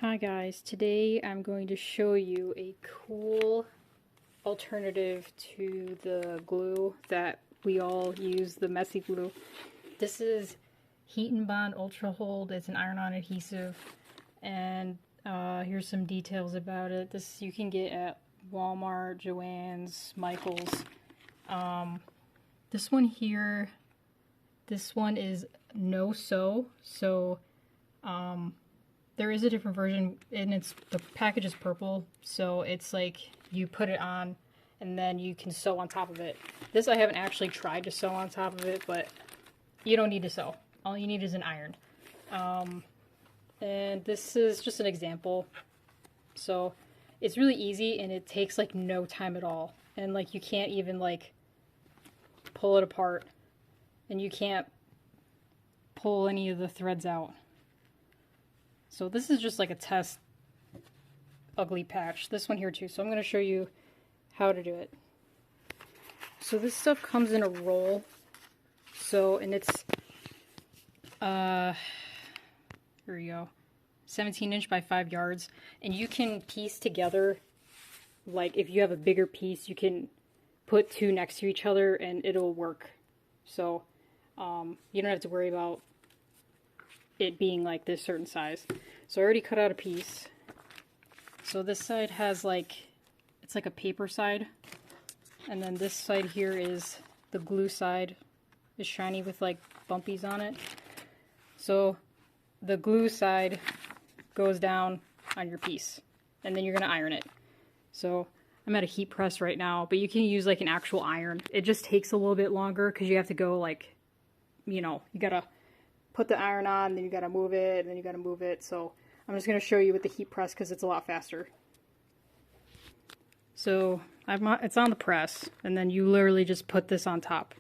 Hi guys, today I'm going to show you a cool alternative to the glue that we all use, the messy glue. This is Heat and Bond Ultra Hold. It's an iron-on adhesive, and here's some details about it. This you can get at Walmart, Joann's, Michael's. This one here, this one is no sew, so there is a different version, and the package is purple, so it's like you put it on and then you can sew on top of it. This I haven't actually tried to sew on top of it, but you don't need to sew. All you need is an iron. And this is just an example. So it's really easy and it takes like no time at all. And like you can't even like pull it apart, and you can't pull any of the threads out. So this is just like a test ugly patch. This one here too. So I'm going to show you how to do it. So this stuff comes in a roll. So, and it's, here we go, 17 inch by 5 yards. And you can piece together, like if you have a bigger piece, you can put two next to each other and it'll work. So you don't have to worry about it being like this certain size. So I already cut out a piece. So this side has like, it's like a paper side, and then this side here is the glue side. It's shiny with like bumpies on it. So the glue side goes down on your piece, and then you're gonna iron it. So I'm at a heat press right now, but you can use like an actual iron. It just takes a little bit longer because you have to go like, you know, you gotta put the iron on, then you gotta move it, and then you gotta move it. So I'm just gonna show you with the heat press because it's a lot faster. So it's on the press, and then you literally just put this on top.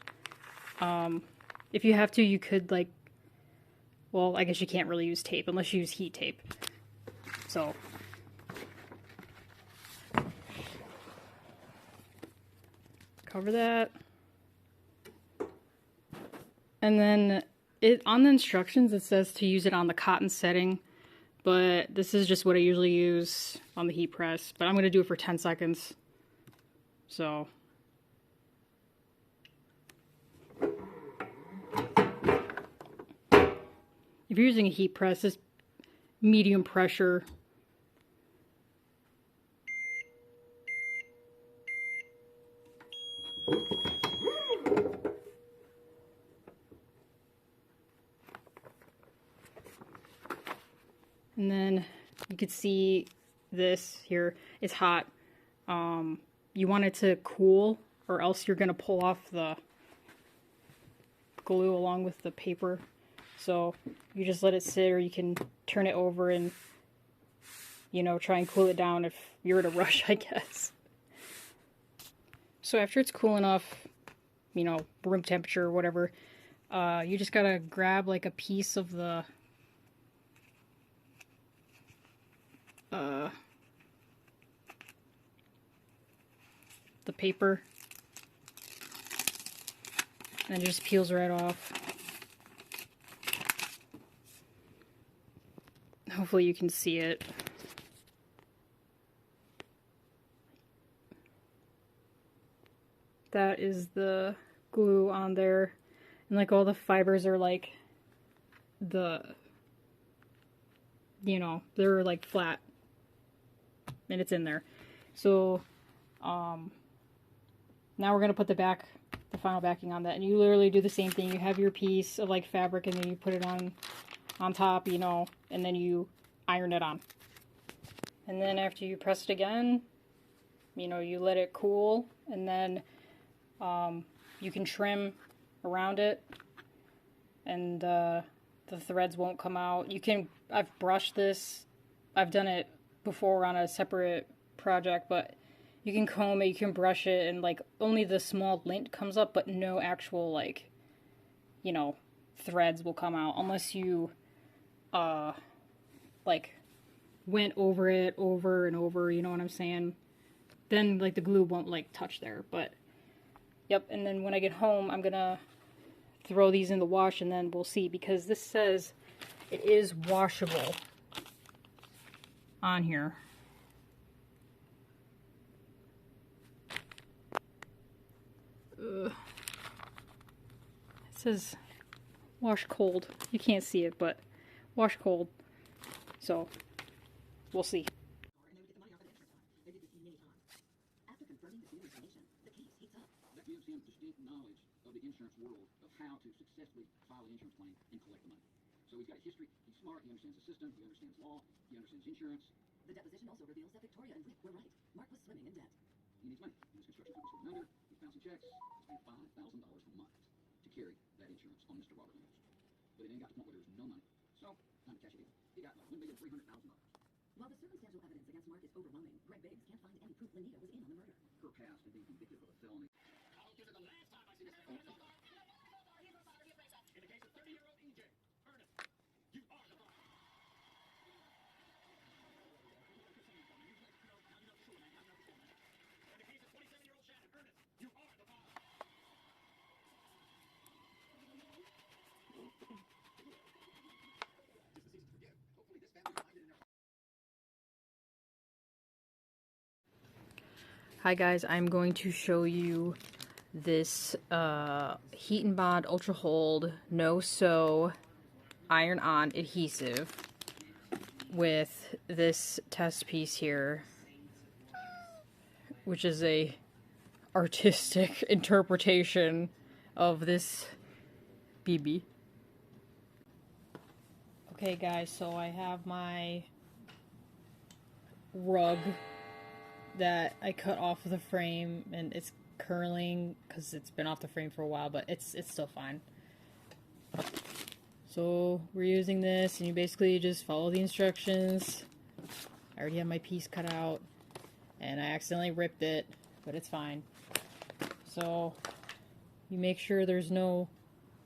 If you have to, you could like, well, I guess you can't really use tape unless you use heat tape. So cover that, and then on the instructions it says to use it on the cotton setting, but this is just what I usually use on the heat press. But I'm going to do it for 10 seconds. So if you're using a heat press, it's medium pressure. And then you can see this here is hot. You want it to cool, or else you're going to pull off the glue along with the paper. So you just let it sit, or you can turn it over and, you know, try and cool it down if you're in a rush, I guess. So after it's cool enough, you know, room temperature or whatever, you just gotta grab like a piece of the paper, and it just peels right off. Hopefully you can see it. That is the glue on there, and like all the fibers are like you know, they're like flat, and it's in there. So now we're going to put the final backing on that, and you literally do the same thing. You have your piece of like fabric, and then you put it on top, you know, and then you iron it on. And then after you press it again, you know, you let it cool, and then you can trim around it, and the threads won't come out. I've brushed this. I've done it before on a separate project, but you can comb it, you can brush it, and like only the small lint comes up, but no actual like, you know, threads will come out unless you like went over it over and over, you know what I'm saying? Then like the glue won't like touch there. But yep, and then when I get home I'm gonna throw these in the wash, and then we'll see, because this says it is washable. on here. Ugh. It says wash cold. You can't see it, but wash cold. So, we'll see. That gives him distinct knowledge of the insurance world, of how to successfully file an insurance claim and collect the money. So he's got a history, he's smart, he understands the system, he understands law, he understands insurance. The deposition also reveals that Victoria and Rick were right. Mark was swimming in debt. He needs money. His construction company's going under, he's bouncing checks, he's paying $5,000 a month to carry that insurance on Mr. Robert Williams. But it ain't got to the point where there's no money. So, time to cash it in. He got like $1,300,000. While the circumstantial evidence against Mark is overwhelming, Greg Biggs can't find any proof Lenita was in on the murder. Her past and being convicted of a felony. I'll give it the last time I see this. In the case of 30-year-old EJ, Ernest, you are the father. In the case of 27-year-old Shannon, Ernest, you are the father. Just the season to forgive. Hopefully this family will find it in their Hi guys, I'm going to show you this Heat and Bond Ultra Hold No Sew Iron On adhesive with this test piece here, which is a artistic interpretation of this BB. Okay guys, so I have my rug that I cut off of the frame, and it's curling because it's been off the frame for a while, but it's still fine. So we're using this, and you basically just follow the instructions. I already have my piece cut out, and I accidentally ripped it, but it's fine. So you make sure there's no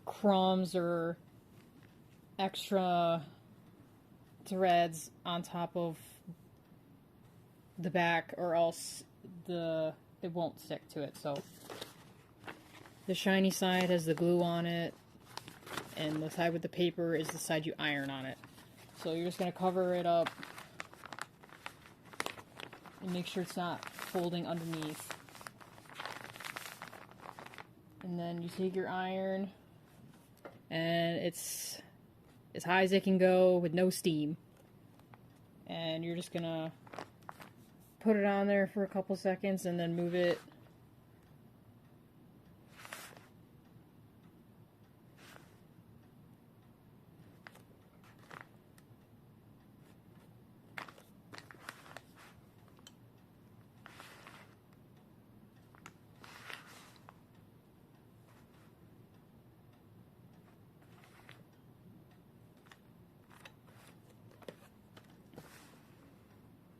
crumbs or extra threads on top of the back, or else it won't stick to it. So the shiny side has the glue on it, and the side with the paper is the side you iron on it. So you're just going to cover it up and make sure it's not folding underneath. And then you take your iron, and it's as high as it can go with no steam. And you're just going to put it on there for a couple seconds and then move it.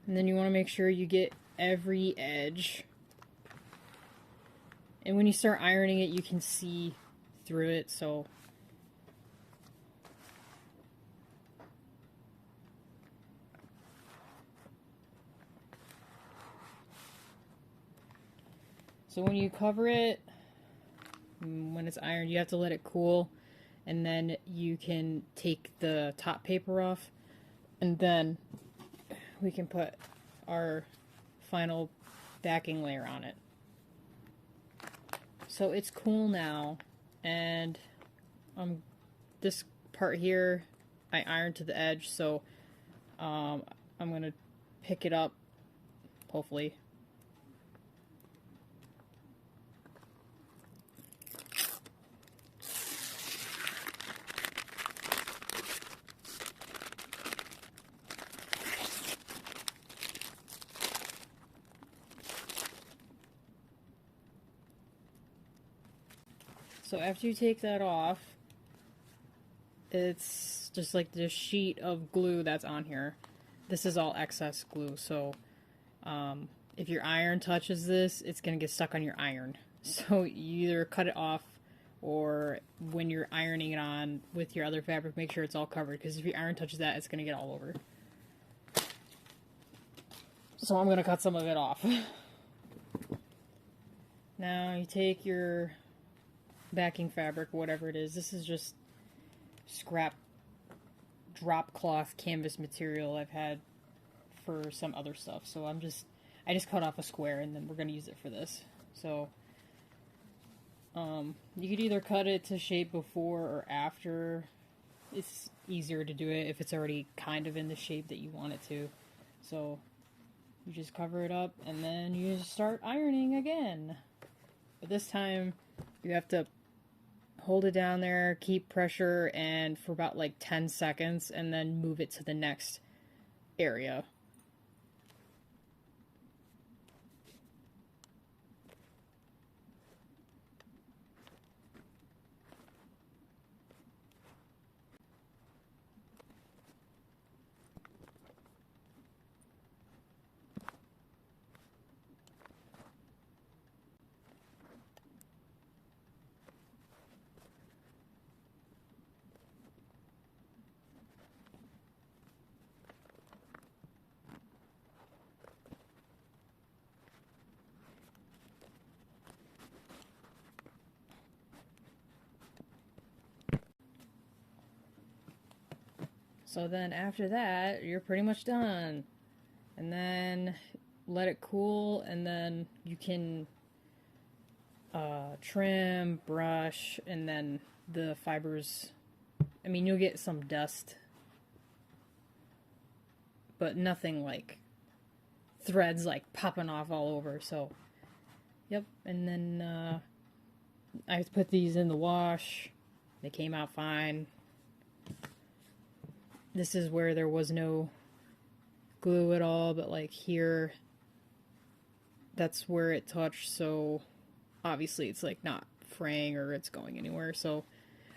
And then you want to make sure you get every edge. And when you start ironing it, you can see through it, so when you cover it, when it's ironed, you have to let it cool, and then you can take the top paper off, and then we can put our final backing layer on it. So it's cool now, and this part here I ironed to the edge, so I'm gonna pick it up, hopefully. So after you take that off, it's just like this sheet of glue that's on here. This is all excess glue, so if your iron touches this, it's going to get stuck on your iron. So you either cut it off, or when you're ironing it on with your other fabric, make sure it's all covered, because if your iron touches that, it's going to get all over. So I'm going to cut some of it off. Now you take your backing fabric, whatever it is. This is just scrap drop cloth canvas material I've had for some other stuff. So I just cut off a square and then we're going to use it for this. So you could either cut it to shape before or after. It's easier to do it if it's already kind of in the shape that you want it to. So you just cover it up and then you just start ironing again. But this time you have to hold it down there, keep pressure, and for about like 10 seconds, and then move it to the next area. So then after that, you're pretty much done. And then let it cool, and then you can trim, brush, and then the fibers. I mean, you'll get some dust, but nothing like threads like popping off all over. So, yep. And then I put these in the wash. They came out fine. This is where there was no glue at all, but like here, that's where it touched, so obviously it's like not fraying or it's going anywhere. So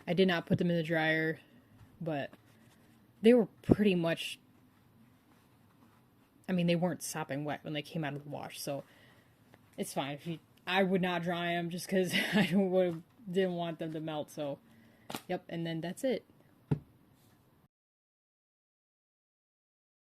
I did not put them in the dryer, but they were pretty much, I mean, they weren't sopping wet when they came out of the wash, so it's fine. I would not dry them just because I didn't want them to melt. So yep, and then that's it.